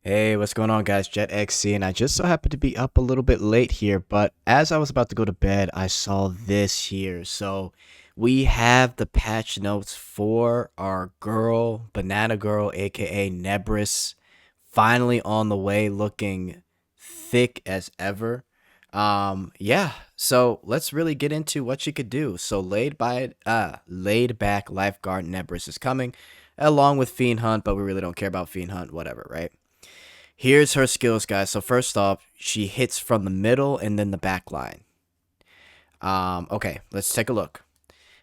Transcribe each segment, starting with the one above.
Hey, what's going on, guys? Jet XC, and I just so happened to be up a little bit late here, but as I was about to go to bed, I saw this here. So we have the patch notes for our girl, Banana Girl, aka Nebris, finally on the way, looking thick as ever. Yeah, so let's really get into what she could do. So laid back lifeguard Nebris is coming, along with Fiend Hunt, but we really don't care about Fiend Hunt, whatever, right? Here's her skills, guys. So first off, she hits from the middle and then the back line. Okay, let's take a look.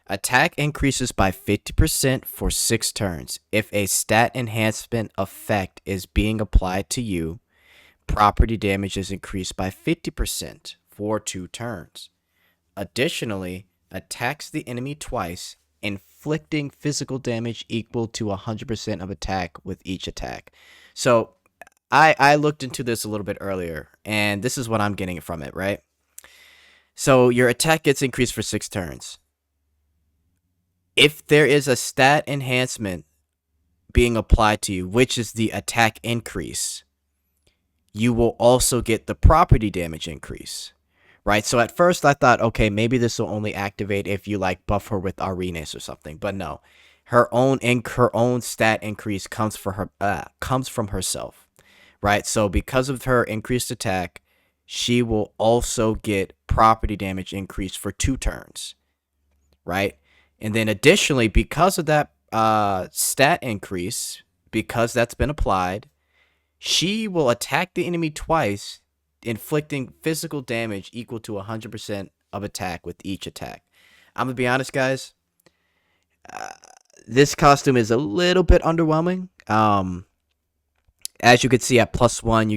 Attack increases by 50% for 6 turns. If a stat enhancement effect is being applied to you, property damage is increased by 50% for 2 turns. Additionally, attacks the enemy twice, inflicting physical damage equal to 100% of attack with each attack. So I looked into this a little bit earlier, and this is what I'm getting from it, right? So your attack gets increased for 6 turns. If there is a stat enhancement being applied to you, which is the attack increase, you will also get the property damage increase, right? So at first I thought, okay, maybe this will only activate if you like buff her with Arenas or something, but no, her own stat increase comes from herself, right? So because of her increased attack, she will also get property damage increase for 2 turns, right? And then additionally, because of that stat increase, because that's been applied, she will attack the enemy twice, inflicting physical damage equal to 100% of attack with each attack. I'm gonna be honest, guys. Uh, this costume is a little bit underwhelming. As you can see at +1, you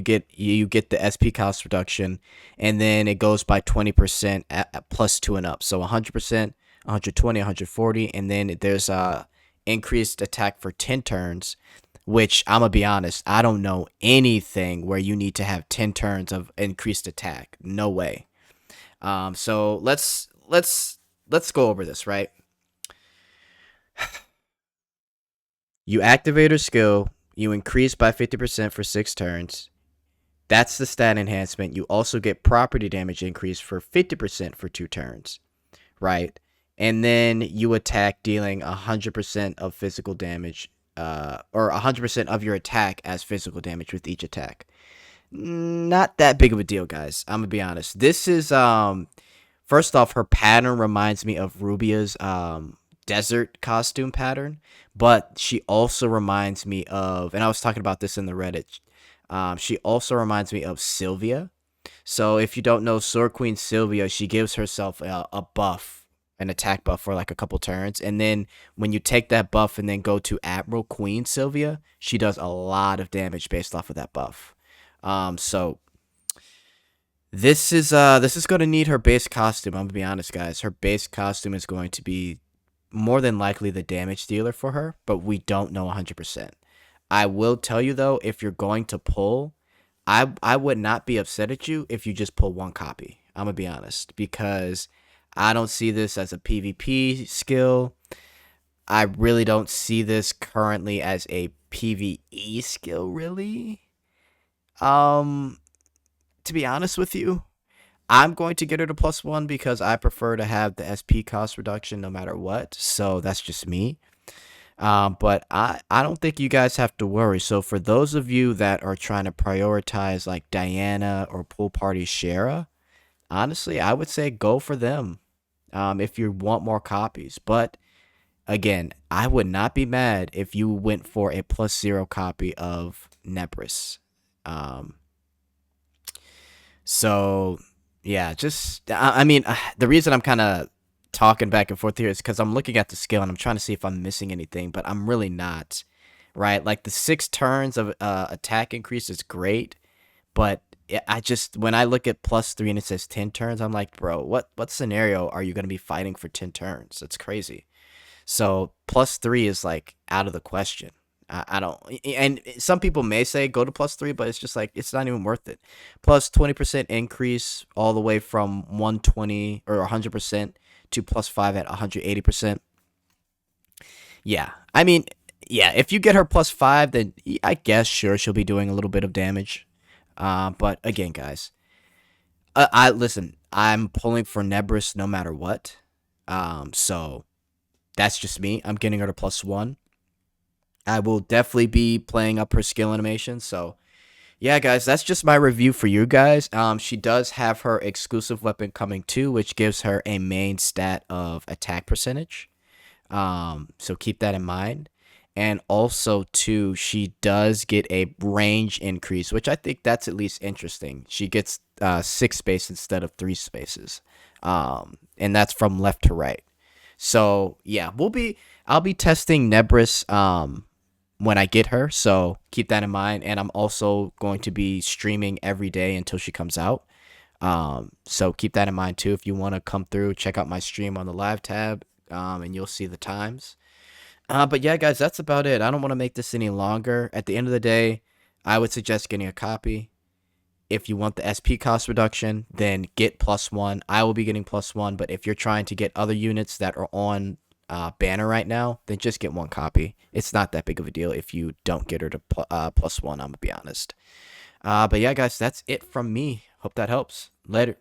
get the SP cost reduction, and then it goes by 20% at +2 and up. So 100%, 120, 140, and then there's increased attack for 10 turns. Which I'm gonna be honest, I don't know anything where you need to have 10 turns of increased attack. No way. So let's go over this, right? You activate her skill, you increase by 50% for 6 turns. That's the stat enhancement. You also get property damage increase for 50% for 2 turns, right? And then you attack dealing 100% of physical damage, or 100% of your attack as physical damage with each attack. Not that big of a deal, guys. I'm gonna be honest. This is first off, her pattern reminds me of Rubia's desert costume pattern, but she also reminds me of, and I was talking about this in the Reddit. She also reminds me of Sylvia. So if you don't know Sword Queen Sylvia, she gives herself a buff, an attack buff for like a couple turns, and then when you take that buff and then go to Admiral Queen Sylvia, she does a lot of damage based off of that buff. So this is gonna need her base costume. I'm gonna be honest, guys. Her base costume is going to be more than likely the damage dealer for her, but we don't know 100%. I will tell you though, if you're going to pull, I would not be upset at you if you just pull one copy. I'm gonna be honest, because I don't see this as a PvP skill. I really don't see this currently as a PvE skill, really. Um, to be honest with you, I'm going to get her to +1 because I prefer to have the SP cost reduction no matter what. So that's just me. But I don't think you guys have to worry. So for those of you that are trying to prioritize like Diana or Pool Party Shara, honestly, I would say go for them if you want more copies. But again, I would not be mad if you went for a +0 copy of Nebris. Um, so yeah, just I mean, the reason I'm kind of talking back and forth here is because I'm looking at the skill and I'm trying to see if I'm missing anything, but I'm really not. Right, like the 6 turns of attack increase is great, but I just when I look at +3 and it says 10 turns, I'm like, bro, what scenario are you gonna be fighting for 10 turns? That's crazy. So +3 is like out of the question. I don't, and some people may say go to +3, but it's just like it's not even worth it. Plus 20% increase all the way from 120 or 100% to +5 at 180%. Yeah, I mean, Yeah, if you get her +5, then I guess sure she'll be doing a little bit of damage. But again, guys, I listen. I'm pulling for Nebris no matter what. So that's just me. I'm getting her to +1. I will definitely be playing up her skill animation. So yeah, guys, that's just my review for you guys. She does have her exclusive weapon coming too, which gives her a main stat of attack percentage. So keep that in mind. And also too, she does get a range increase, which I think that's at least interesting. She gets 6 space instead of 3 spaces. And that's from left to right. So yeah, I'll be testing Nebris when I get her, so keep that in mind. And I'm also going to be streaming every day until she comes out. So keep that in mind too. If you want to come through, check out my stream on the live tab, and you'll see the times. But yeah, guys, that's about it. I don't want to make this any longer. At the end of the day, I would suggest getting a copy. If you want the SP cost reduction, then get +1. I will be getting +1, but if you're trying to get other units that are on banner right now, then just get 1 copy. It's not that big of a deal if you don't get her to +1, I'm gonna be honest. But yeah, guys, that's it from me. Hope that helps. Later.